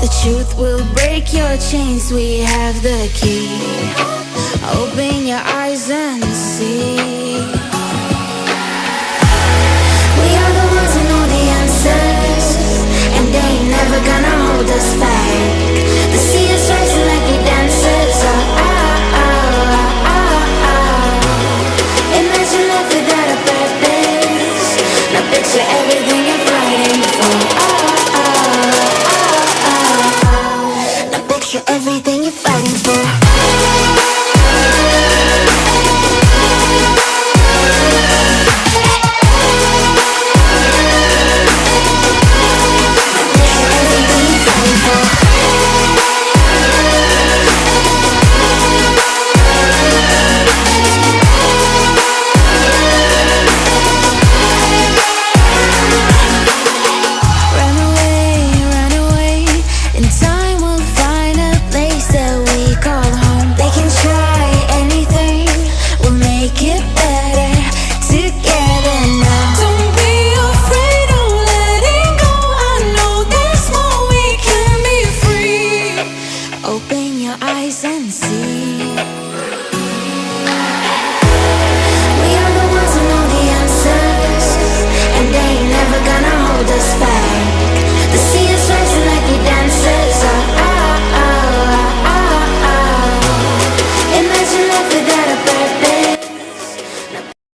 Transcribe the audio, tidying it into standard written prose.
The truth will break your chains, we have the key. Open your eyes and see. We are the ones who know the answers, and they ain't never gonna hold us back. The sea is rising like we dancers. Oh, oh, oh, oh, oh. Imagine life without a purpose. Now picture everything you're fighting for. Oh, oh, oh, oh, oh. Now picture everything you're fighting for.